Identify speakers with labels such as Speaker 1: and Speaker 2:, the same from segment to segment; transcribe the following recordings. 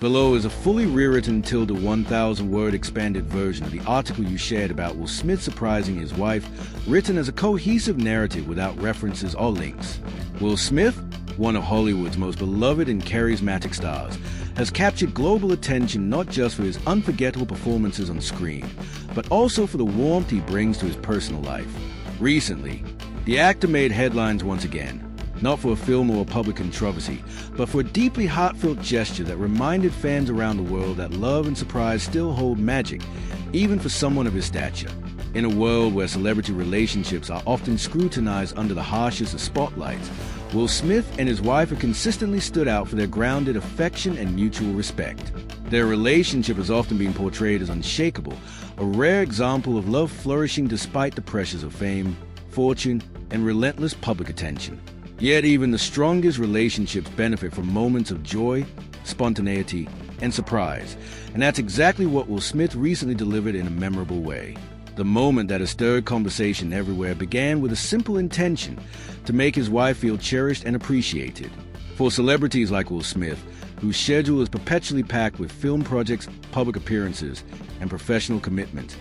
Speaker 1: Below is a fully rewritten tilde 1,000-word expanded version of the article you shared about Will Smith surprising his wife, written as a cohesive narrative without references or links. Will Smith, one of Hollywood's most beloved and charismatic stars, has captured global attention not just for his unforgettable performances on screen, but also for the warmth he brings to his personal life. Recently, the actor made headlines once again, not for a film or a public controversy, but for a deeply heartfelt gesture that reminded fans around the world that love and surprise still hold magic, even for someone of his stature. In a world where celebrity relationships are often scrutinized under the harshest of spotlights, Will Smith and his wife have consistently stood out for their grounded affection and mutual respect. Their relationship has often been portrayed as unshakable, a rare example of love flourishing despite the pressures of fame, fortune, and relentless public attention. Yet even the strongest relationships benefit from moments of joy, spontaneity, and surprise, and that's exactly what Will Smith recently delivered in a memorable way. The moment that has stirred conversation everywhere began with a simple intention to make his wife feel cherished and appreciated. For celebrities like Will Smith, whose schedule is perpetually packed with film projects, public appearances, and professional commitments,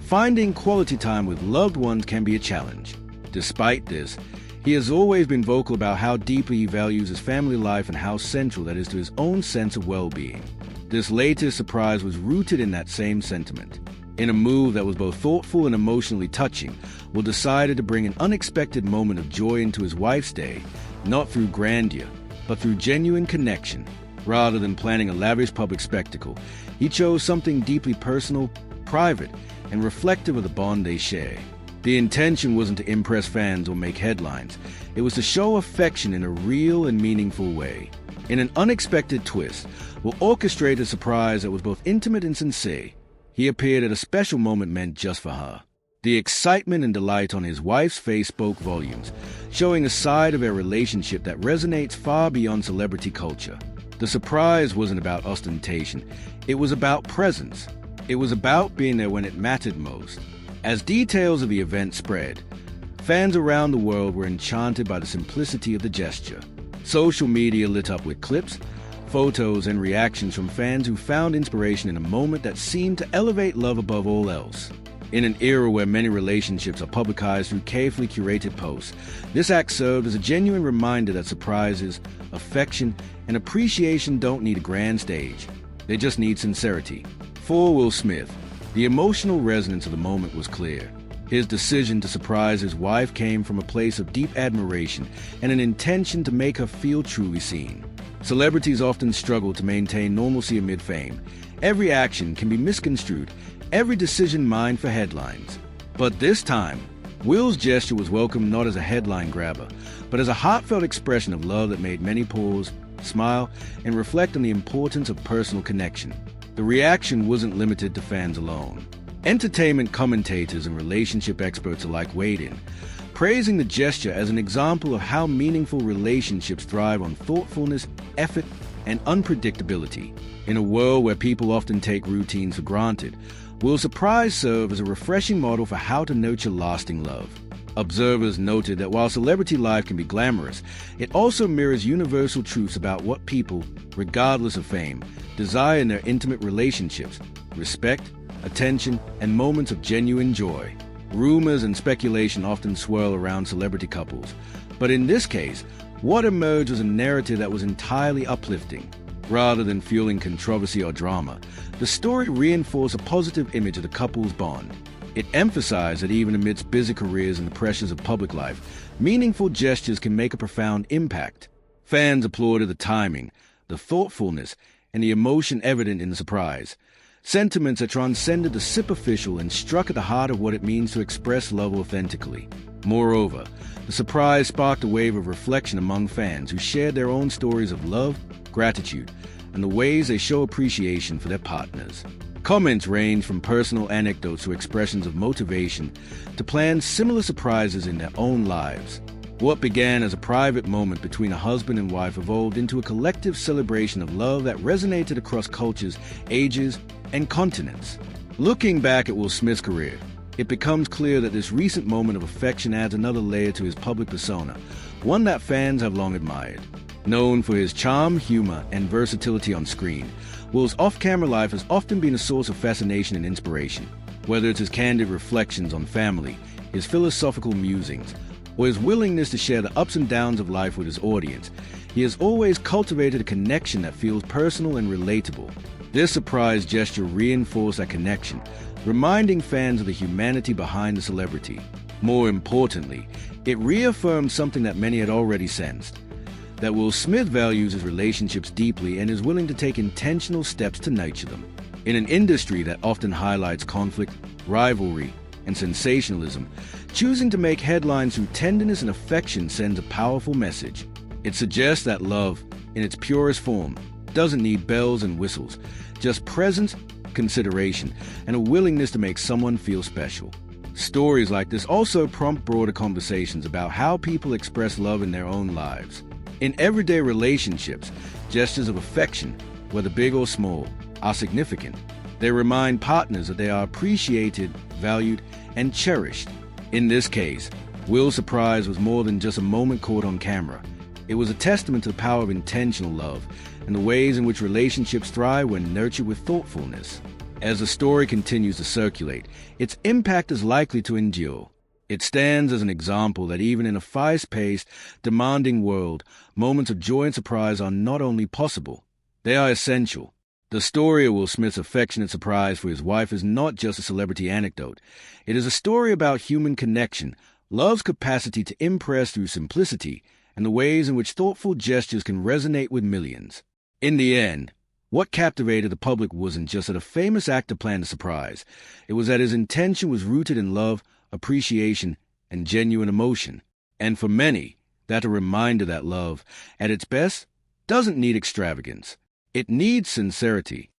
Speaker 1: finding quality time with loved ones can be a challenge. Despite this, he has always been vocal about how deeply he values his family life and how central that is to his own sense of well-being. This latest surprise was rooted in that same sentiment. In a move that was both thoughtful and emotionally touching, Will decided to bring an unexpected moment of joy into his wife's day, not through grandeur, but through genuine connection. Rather than planning a lavish public spectacle, he chose something deeply personal, private, and reflective of the bond they share. The intention wasn't to impress fans or make headlines. It was to show affection in a real and meaningful way. In an unexpected twist, Will orchestrated a surprise that was both intimate and sincere. He appeared at a special moment meant just for her. The excitement and delight on his wife's face spoke volumes, showing a side of their relationship that resonates far beyond celebrity culture. The surprise wasn't about ostentation. It was about presence. It was about being there when it mattered most. As details of the event spread, fans around the world were enchanted by the simplicity of the gesture. Social media lit up with clips, photos, and reactions from fans who found inspiration in a moment that seemed to elevate love above all else. In an era where many relationships are publicized through carefully curated posts, this act served as a genuine reminder that surprises, affection, and appreciation don't need a grand stage. They just need sincerity. For Will Smith, the emotional resonance of the moment was clear. His decision to surprise his wife came from a place of deep admiration and an intention to make her feel truly seen. Celebrities often struggle to maintain normalcy amid fame. Every action can be misconstrued, every decision mined for headlines. But this time, Will's gesture was welcomed not as a headline grabber, but as a heartfelt expression of love that made many pause, smile, and reflect on the importance of personal connection. The reaction wasn't limited to fans alone. Entertainment commentators and relationship experts alike weighed in, praising the gesture as an example of how meaningful relationships thrive on thoughtfulness, effort, and unpredictability. In a world where people often take routines for granted, Will's surprise serve as a refreshing model for how to nurture lasting love. Observers noted that while celebrity life can be glamorous, it also mirrors universal truths about what people, regardless of fame, desire in their intimate relationships: respect, attention, and moments of genuine joy. Rumors and speculation often swirl around celebrity couples, but in this case, what emerged was a narrative that was entirely uplifting. Rather than fueling controversy or drama, the story reinforced a positive image of the couple's bond. It emphasized that even amidst busy careers and the pressures of public life, meaningful gestures can make a profound impact. Fans applauded the timing, the thoughtfulness, and the emotion evident in the surprise. Sentiments that transcended the superficial and struck at the heart of what it means to express love authentically. Moreover, the surprise sparked a wave of reflection among fans who shared their own stories of love, gratitude, and the ways they show appreciation for their partners. Comments ranged from personal anecdotes to expressions of motivation to plan similar surprises in their own lives. What began as a private moment between a husband and wife evolved into a collective celebration of love that resonated across cultures, ages, and continents. Looking back at Will Smith's career, it becomes clear that this recent moment of affection adds another layer to his public persona, one that fans have long admired. Known for his charm, humor, and versatility on screen, Will's off-camera life has often been a source of fascination and inspiration. Whether it's his candid reflections on family, his philosophical musings, or his willingness to share the ups and downs of life with his audience, he has always cultivated a connection that feels personal and relatable. This surprise gesture reinforced that connection, reminding fans of the humanity behind the celebrity. More importantly, it reaffirmed something that many had already sensed, that Will Smith values his relationships deeply and is willing to take intentional steps to nurture them. In an industry that often highlights conflict, rivalry, and sensationalism, choosing to make headlines through tenderness and affection sends a powerful message. It suggests that love, in its purest form, doesn't need bells and whistles, just presence, consideration, and a willingness to make someone feel special. Stories like this also prompt broader conversations about how people express love in their own lives. In everyday relationships, gestures of affection, whether big or small, are significant. They remind partners that they are appreciated, valued, and cherished. In this case, Will's surprise was more than just a moment caught on camera. It was a testament to the power of intentional love and the ways in which relationships thrive when nurtured with thoughtfulness. As the story continues to circulate, its impact is likely to endure. It stands as an example that even in a fast-paced, demanding world, moments of joy and surprise are not only possible, they are essential. The story of Will Smith's affectionate surprise for his wife is not just a celebrity anecdote. It is a story about human connection, love's capacity to impress through simplicity, and the ways in which thoughtful gestures can resonate with millions. In the end, what captivated the public wasn't just that a famous actor planned a surprise. It was that his intention was rooted in love, appreciation, and genuine emotion. And for many, that's a reminder that love, at its best, doesn't need extravagance. It needs sincerity.